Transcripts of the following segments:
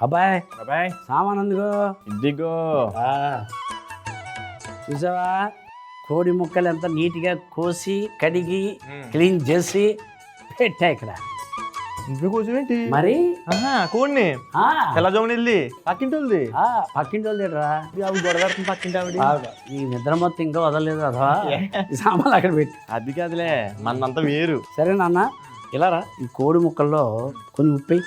అబ్బాయి అబ్బాయి సామాన్ అందుకో. ఇదిగో. చూసావా కోడి ముక్కలు ఎంత నీట్గా కోసి కడిగి క్లీన్ చేసి పెట్టా ఇక్కడ. నువ్వే కూర్చోబెట్టి మరి కోడిని తెల్లజోమని వెళ్ళి పక్కింటి ఉంది పక్కింటి వాళ్ళు తిట్టరా అవి గొడవ పక్కింటి ఆవిడ. ఈ నిద్ర మొత్తం ఇంకా వదలలేదు అదా సామాన్లు అక్కడ పెట్టి. అది కాదులే మనంతా వేరు. సరే నాన్న ఇలా రా. ఈ కోడి ముక్కల్లో కొన్ని ఉప్పు.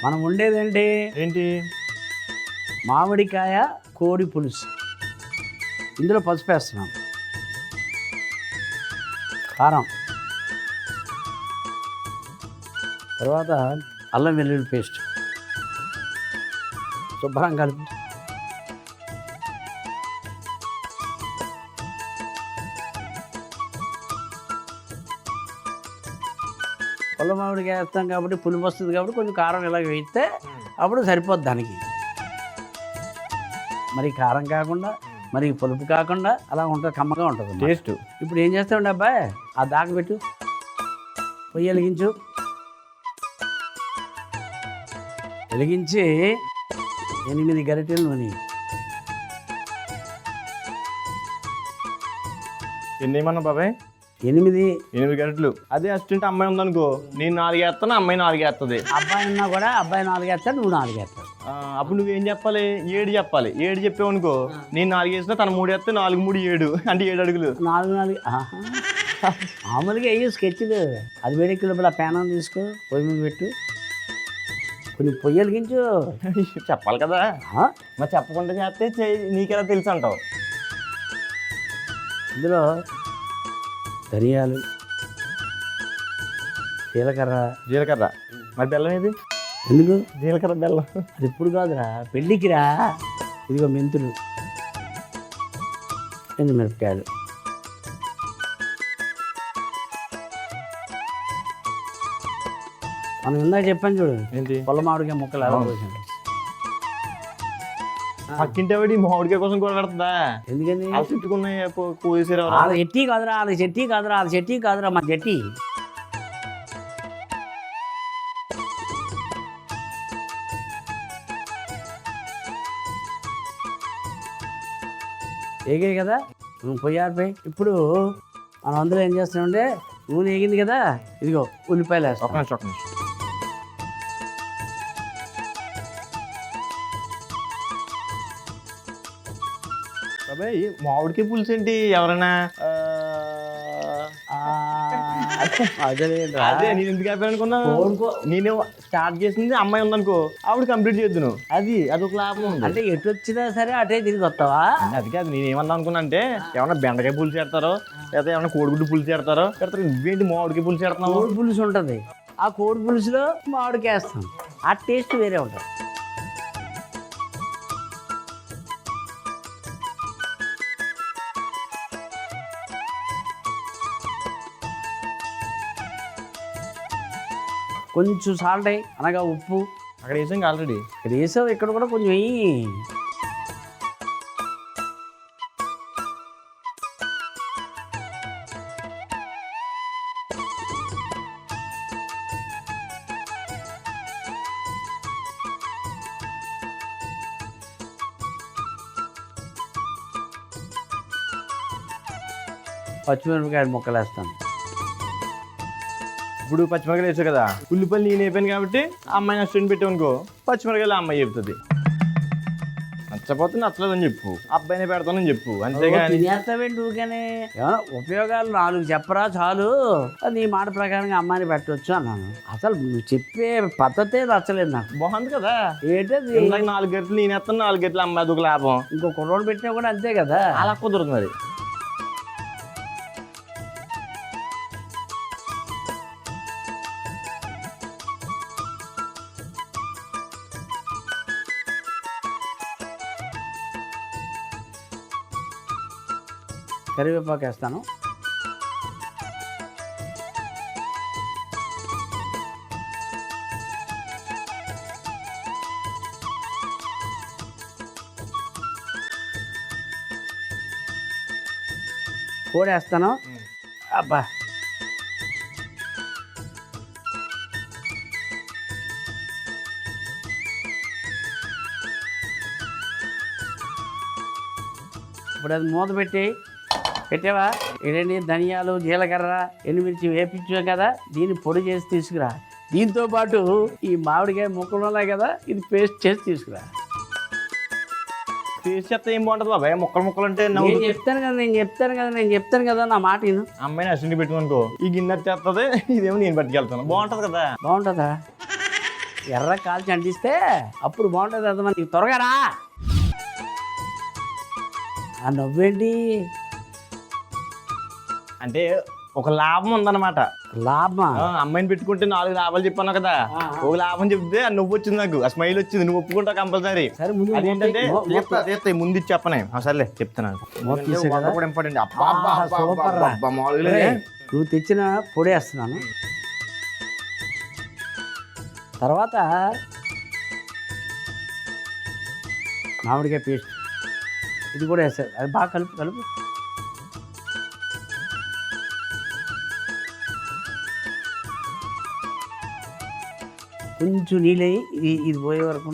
మనం ఉండేదేంటి? ఏంటి? మామిడికాయ కోడి పులుసు. ఇందులో పసుపు వేస్తున్నాం, కారం, తర్వాత అల్లం వెల్లుల్లి పేస్ట్ శుభ్రం కలిపి పుల్ల మామిడికాయ వేస్తాం కాబట్టి పులుపు వస్తుంది కాబట్టి కొంచెం కారం ఇలా వేస్తే అప్పుడు సరిపోద్ది దానికి. మరి కారం కాకుండా మరి పులుపు కాకుండా అలా ఉంటుంది, కమ్మగా ఉంటుంది టేస్ట్. ఇప్పుడు ఏం చేస్తామండి అబ్బాయి, ఆ దాకబెట్టు, పొయ్యి వెలిగించు. వెలిగించి 8 గరిటెలు నూనె. ఎన్ని ఏమన్నా బాబాయ్? 8 గంటలు. అదే అసిస్టెంట్ అమ్మాయి ఉందనుకో, నేను 4 వేస్తాను, అమ్మాయి 4 వేస్తుంది. అబ్బాయి ఉన్నా కూడా అబ్బాయి 4 వేస్తాడు, నువ్వు 4 వేస్తావు. అప్పుడు నువ్వేం చెప్పాలి? 7 చెప్పాలి. 7 చెప్పావు అనుకో, నేను 4 వేసినా తన 3 వేస్తే 4 3 7 అంటే 7 అడుగులు. 4 మామూలుగా అయ్యి స్కెచ్లు. అది వేడెక్కి లోపల ప్యానం తీసుకో, పొయ్యి మీద పెట్టు, కొన్ని పొయ్యి వెలిగించు. చెప్పాలి కదా, మరి చెప్పకుండా చేస్తే నీకెలా తెలుసు అంటావు. ఇందులో ధనియాలు, జీలకర్ర. మరి బెల్లం ఏది? ఎందుకు జీలకర్ర బెల్లం? అది ఇప్పుడు కాదురా, పెళ్ళికిరా. ఇదిగో మెంతులు, మిరపకాయలు, మనం ఇందాక చెప్పాను చూడు, ఏంటి? పొల్ల మామిడికాయ ముక్కలు అలా పోసాను. పక్కింటి మామిడికాయ కోసం కూడా కడుతుందా? ఎందుకని? అలా చుట్టుకున్నాయి కోసేసారు. వాళ్ళ చెట్టి కాదురా, వాళ్ళ చెట్టి కాదురా, వాళ్ళ చెట్టి కాదురా, మా చెట్టి. ఏగాయి కదా, నువ్వు పొయ్యారిపోయి. ఇప్పుడు మనం అందులో ఏం చేస్తున్నామంటే నూనె ఏగింది కదా, ఇదిగో ఉల్లిపాయలు వేస్తాం. మామిడికాయ పులుసు ఏంటి? ఎవరైనా అదే నేను ఎందుకు అయిపోయానుకున్నా, నేను స్టార్ట్ చేసింది అమ్మాయి ఉందనుకో, ఆవిడ కంప్లీట్ చేద్దును. అదొక లాభం ఉంది. అంటే ఎటు వచ్చినా సరే అటే తిరిగి వస్తావా? అది కాదు, నేను ఏమన్నా అనుకున్నా అంటే ఏమన్నా బెండకాయ పులుసు పెడతారో లేదా ఏమన్నా కోడిగుడ్డు పులుసు పెడతారో. నువ్వేంటి మామిడికాయ పులుసు పెడతావు? కోడి పులుసు ఉంటుంది, ఆ కోడి పులుసులో మామిడికాయ వేస్తాం, ఆ టేస్ట్ వేరే ఉంటుంది. కొంచెం సాల్ట్ అయ్యి, అనగా ఉప్పు అక్కడ వేసాం ఆల్రెడీ. ఇక్కడ వేసావు, ఇక్కడ కూడా కొంచెం వెయ్యి. పచ్చిమిరపకాయ ముక్కలు వేస్తాను. ఇప్పుడు పచ్చిమిరకాయలు వేసావు కదా, ఉల్లిపల్లి నేను అయిపోయాను కాబట్టి అమ్మాయి నష్టం పెట్టామనుకో, పచ్చిమిరకాయలు అమ్మాయి చెప్తుంది. నచ్చపోతే నచ్చలేదని చెప్పు, అబ్బాయినే పెడతానని చెప్పు, అంతేగాని తినేస్తావేంటి ఊరికనే. ఏమన్నా ఉపయోగాలు 4 చెప్పరా చాలు, నీ మాట ప్రకారంగా అమ్మాయిని పెట్టవచ్చు అన్నాను. అసలు నువ్వు చెప్పే పద్ధతే నచ్చలేదు నాకు. బాగుంది కదా. ఏంటది? 4 గంటలు నేను వేస్తాను, 4 గంటలు అమ్మాయి అదొక లాభం. ఇంకో కుర్రోడు పెట్టినా కూడా అంతే కదా, అలా కుదురుతుంది. అది కరివేపాకు వేస్తాను. కోడి వేస్తాను. అబ్బా ఇప్పుడు అది మూత పెట్టావా? ఏంటండి ధనియాలు, జీలకర్ర, ఎండుమిర్చి వేపించాం కదా, దీన్ని పొడి చేసి తీసుకురా. దీంతో పాటు ఈ మామిడికాయ ముక్కలు ఉన్నాయి కదా, ఇది పేస్ట్ చేసి తీసుకురా. పేస్ట్ చేస్తే ఏం బాగుంటుంది బాబాయ్? ముక్కలు అంటే నేను చెప్తాను కదా నా మాట విను. అమ్మాయిని అసిడి పెట్టుకోనుకో, ఈ గిన్నె చేస్తుంది, ఇదేమో నేను పట్టుకెళ్తాను. బాగుంటుంది కదా? బాగుంటుందా? ఎర్ర కాల్చి అంటిస్తే అప్పుడు బాగుంటుంది కదా. మనకి త్వరగా రా. ఆ నవ్వేంటి? అంటే ఒక లాభం ఉందన్నమాట. లాభమా? అమ్మాయిని పెట్టుకుంటే 4 లాభాలు చెప్పాను కదా, ఒక లాభం చెప్తే ఆ నువ్వు వచ్చింది, నాకు ఆ స్మైల్ వచ్చింది, నువ్వు ఒప్పుకుంటావు కంపల్సరీ. అదేంటంటే ముందు ఇచ్చి చెప్పనే. సర్లే చెప్తున్నాను. ఇంపార్టెంట్. నువ్వు తెచ్చిన పొడి వేస్తున్నాను. తర్వాత మామిడికాయ పేస్ట్ ఇది కూడా వేస్తారు. అది బాగా కలుపు. కొంచెం నీళ్ళయి ఇది పోయే వరకు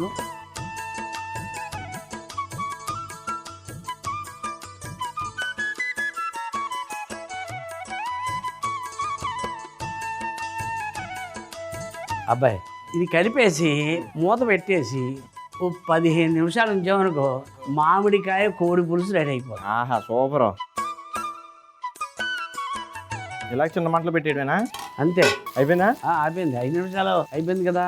అబ్బాయి ఇది కలిపేసి మూత పెట్టేసి ఓ 15 నిమిషాలు ఉంచామనుకో, మామిడికాయ కోడి పులుసు రెడీ అయిపోతుంది. ఆహా, సూపర్. ఇలా చిన్న మంటలు పెట్టేయడమేనా? అంతే. అయిపోయిందా? అయిపోయింది. 5 నిమిషాలు అయిపోయింది కదా.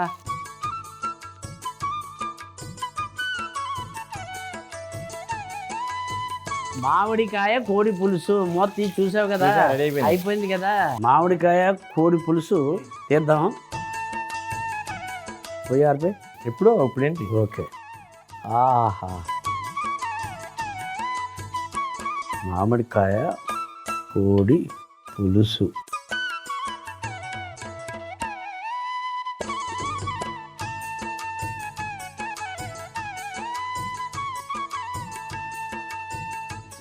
మామిడికాయ కోడి పులుసు మూత తీసి చూసావు కదా, అయిపోయింది కదా. మామిడికాయ కోడి పులుసు తీద్దాం. పోయారు ఎప్పుడో ఇప్పుడేంటి? ఓకే. ఆహా, మామిడికాయ కోడి పులుసు.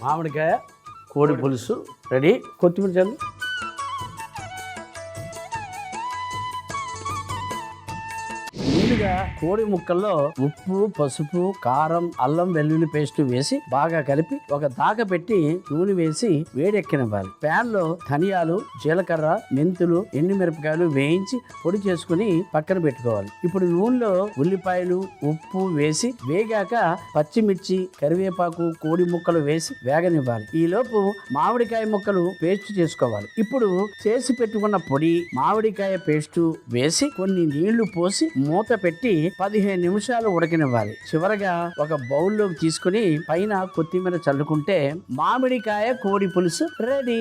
మామిడికాయ కోడి పులుసు రెడీ. కొత్తిమీర చల్లు. ముందుగా కోడి ముక్కల్లో ఉప్పు, పసుపు, కారం, అల్లం వెల్లుల్లి పేస్ట్ వేసి బాగా కలిపి ఒక దాక పెట్టి నూనె వేసి వేడెక్కనివ్వాలి. ప్యాన్ లో ధనియాలు, జీలకర్ర, మెంతులు, ఎండుమిరపకాయలు వేయించి పొడి చేసుకుని పక్కన పెట్టుకోవాలి. ఇప్పుడు నూనెలో ఉల్లిపాయలు, ఉప్పు వేసి వేగాక పచ్చిమిర్చి, కరివేపాకు, కోడి ముక్కలు వేసి వేగనివ్వాలి. ఈ లోపు మామిడికాయ ముక్కలు పేస్ట్ చేసుకోవాలి. ఇప్పుడు చేసి పెట్టుకున్న పొడి, మామిడికాయ పేస్టు వేసి కొన్ని నీళ్లు పోసి మూత పెట్టి 15 నిమిషాలు ఉడకనివ్వాలి. చివరగా ఒక బౌల్లోకి తీసుకుని పైన కొత్తిమీర చల్లుకుంటే మామిడికాయ కోడి పులుసు రెడీ.